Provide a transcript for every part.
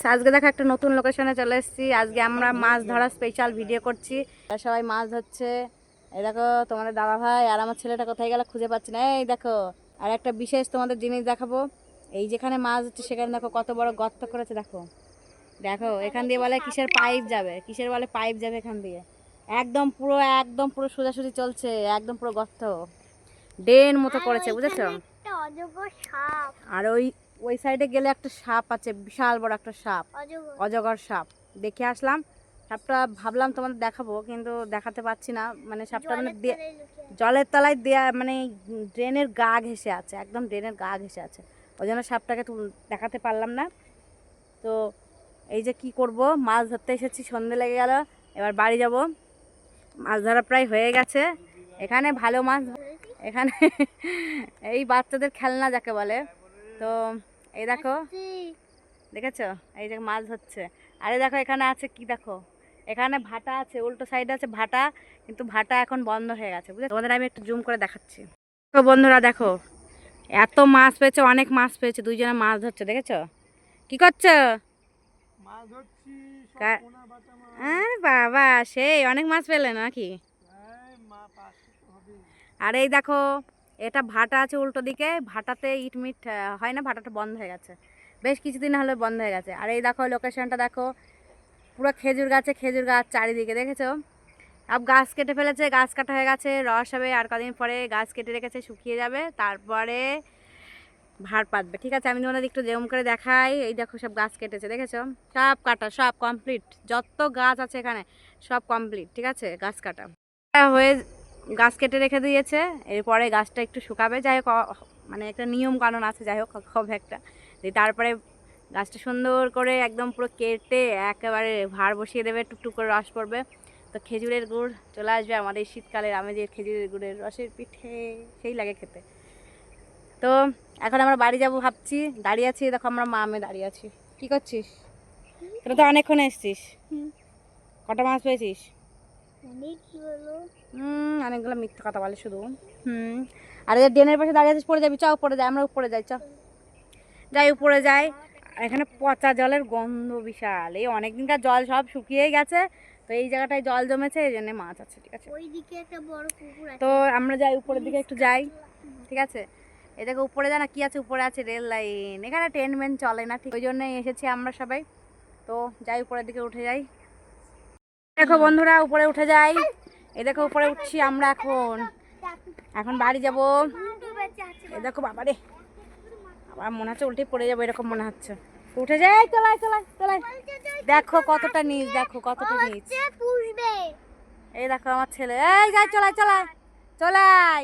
আজকে দেখো একটা নতুন লোকেশনে চলে এসেছি। আজকে আমরা মাছ ধরা স্পেশাল ভিডিও করছি। সবাই মাছ ধরছে। এই দেখো তোমাদের দাদা ভাই আর আমার ছেলেটা কোথায় গেল খুঁজে পাচ্ছি না। এই দেখো আর একটা বিশেষ তোমাদের জিনিস দেখাবো। এই যেখানে মাছ হচ্ছে সেখানে দেখো কত বড় গর্ত করেছে। দেখো দেখো এখান দিয়ে বলে কিসের পাইপ যাবে, কিসের বলে পাইপ যাবে এখান দিয়ে। একদম পুরো সোজাসুজি চলছে, একদম পুরো গর্ত ড্রেন মতো করেছে, বুঝেছো? আর ওই ওই সাইডে গেলে একটা সাপ আছে, বিশাল বড় একটা সাপ, অজগর সাপ দেখে আসলাম। সাপটা ভাবলাম তোমাদের দেখাবো কিন্তু দেখাতে পাচ্ছি না, মানে সাপটা মানে জলের তলায় দেয়া, মানে ড্রেনের গা ঘেঁষে আছে, একদম ড্রেনের গা ঘেঁষে আছে, ওই জন্য সাপটাকে দেখাতে পারলাম না। তো এই যে কি করব, মাছ ধরতে এসেছি, সন্ধে লেগে গেল, এবার বাড়ি যাব। মাছ ধরা প্রায় হয়ে গেছে। এখানে ভালো মাছ, এখানে এই বাচ্চাদের খেলনা যাকে বলে। তো এই দেখো, দেখেছো এই যে মাছ ধরছে। আরে দেখো এখানে আছে কি, দেখো এখানে ভাটা আছে, উল্টো সাইডে আছে ভাটা, কিন্তু ভাটা এখন বন্ধ হয়ে গেছে, বুঝলে? তোমাদের আমি একটু জুম করে দেখাচ্ছি। তো বন্ধুরা দেখো এত মাছ পেয়েছে, অনেক মাছ পেয়েছে, দুইজনে মাছ ধরছে, দেখেছো? কি করছো? আরে বাবা, সেই অনেক মাছ পেলে নাকি? আর এই দেখো এটা ভাটা আছে উল্টো দিকে, ভাটাতে ইট মিট হয় না, ভাটাটা বন্ধ হয়ে গেছে, বেশ কিছুদিন হলে বন্ধ হয়ে গেছে। আর এই দেখো লোকেশনটা দেখো, পুরো খেজুর গাছে খেজুর গাছ চারিদিকে, দেখেছো? সব গাছ কেটে ফেলেছে, গাছ কাটা হয়ে গেছে, রস হবে আর কদিন পরে, গাছ কেটে রেখেছে, শুকিয়ে যাবে, তারপরে ভাড় পাতবে। ঠিক আছে, আমি তোমাদের একটু জেম করে দেখাই। এই দেখো সব গাছ কেটেছে, দেখেছো? সব কাটা, সব কমপ্লিট, যত গাছ আছে এখানে সব কমপ্লিট। ঠিক আছে, গাছ কাটা হয়ে গাছ কেটে রেখে দিয়েছে, এরপরে গাছটা একটু শুকাবে। যাই হোক, মানে একটা নিয়ম কানুন আছে, যাই হোক খুব একটা, তারপরে গাছটা সুন্দর করে একদম পুরো কেটে একেবারে ভাড় বসিয়ে দেবে, টুকটুক করে রস পড়বে। তো খেজুরের গুড় চলে আসবে, আমাদের শীতকালের আমেজের খেজুরের গুড়ের রসের পিঠে সেই লাগে খেতে। তো এখন আমরা বাড়ি যাব ভাবছি, দাঁড়িয়ে আছি, দেখো আমরা মা আমি দাঁড়িয়ে আছি। কি করছিস? তোরা তো অনেকক্ষণ এসছিস, কটা মাছ পেয়েছিস? অনেকগুলো মিথ্যা কথা বলে শুধু। আর এই ড্রেনের পাশে দাঁড়িয়ে আছিস, পড়ে যাবি, চ উপরে যাই, আমরা উপরে যাই, চ যাই উপরে যাই। এখানে পচা জলের গন্ধ বিশাল, এই অনেকদিনকার জল সব শুকিয়ে গেছে, তো এই জায়গাটায় জল জমেছে, এই জন্য মাছ আছে। ঠিক আছে, ওইদিকে একটা বড় পুকুর আছে, তো আমরা যাই উপরের দিকে একটু যাই। ঠিক আছে, এই দেখো উপরে জানা কি আছে, উপরে আছে রেল লাইন, এখানে ট্রেন মেন চলে না, ঠিক ওই জন্যই এসেছি আমরা সবাই। তো যাই উপরের দিকে উঠে যাই। দেখো বন্ধুরা উপরে উঠে যাই, এই দেখো উপরে উঠছি আমরা, এখন এখন বাড়ি যাব। এই দেখো বাবারে, আবার মনে হচ্ছে উল্টে পড়ে যাবো, এরকম মনে হচ্ছে। উঠে যাই, চলাই চলাই চলাই, দেখো কতটা নিচ, দেখো কতটা নিচ। এই দেখো আমার ছেলে, এই যাই, চলাই চলাই চলাই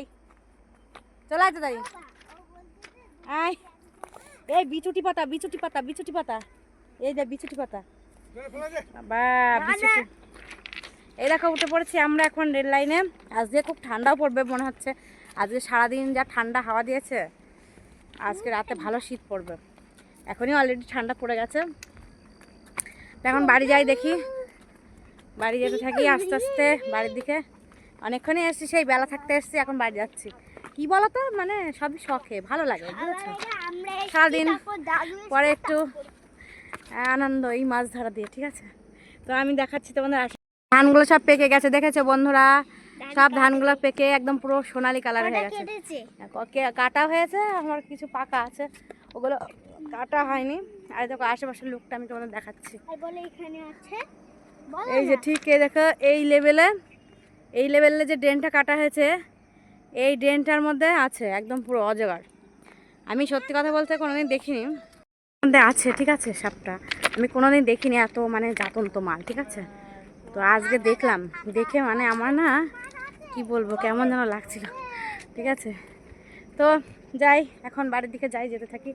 চলাই তো তাই। এই বিচুটি পাতা, বিচুটি পাতা, বিচুটি পাতা, এই যে বিচুটি পাতা, বাবা বিচুটি। এই দেখো উঠে পড়েছি আমরা এখন রেল লাইনে। আজকে খুব ঠান্ডাও পড়বে মনে হচ্ছে, আজকে সারাদিন যা ঠান্ডা হাওয়া দিয়েছে, আজকে রাতে ভালো শীত পড়বে। এখনই অলরেডি ঠান্ডা পড়ে গেছে। তো এখন বাড়ি যাই, দেখি বাড়ি যেতে থাকি আস্তে আস্তে বাড়ির দিকে। অনেকক্ষণই এসেছি, সেই বেলা থাকতে এসেছি, এখন বাড়ি যাচ্ছি। কি বলতো, মানে সবই শখে, ভালো লাগে, বুঝেছো? সারাদিন পরে একটু আনন্দ এই মাছ ধরা দিয়ে। ঠিক আছে, তো আমি দেখাচ্ছি তোমাদের। ধানগুলো সব পেকে গেছে, দেখেছো বন্ধুরা? সব ধানগুলো পেকে একদম পুরো সোনালি কালার হয়ে গেছে। কাটা হয়েছে, আমার কিছু পাকা আছে, ওগুলো কাটা হয়নি। আর দেখো আশেপাশের লোকটা আমি তোমাদের দেখাচ্ছি। এই যে ঠিক এই দেখো এই লেভেলে যে ড্রেনটা কাটা হয়েছে, এই ড্রেনটার মধ্যে আছে একদম পুরো অজগর। আমি সত্যি কথা বলতে কোনোদিন দেখিনি, মধ্যে আছে। ঠিক আছে, সাপটা আমি কোনোদিন দেখিনি, এত মানে জাতন্ত মাল। ঠিক আছে, তো আজকে দেখলাম, দেখে মানে আমার না কি বলবো, কেমন যেন লাগছিল। ঠিক আছে, তো যাই এখন বাড়ির দিকে যাই, যেতে থাকি।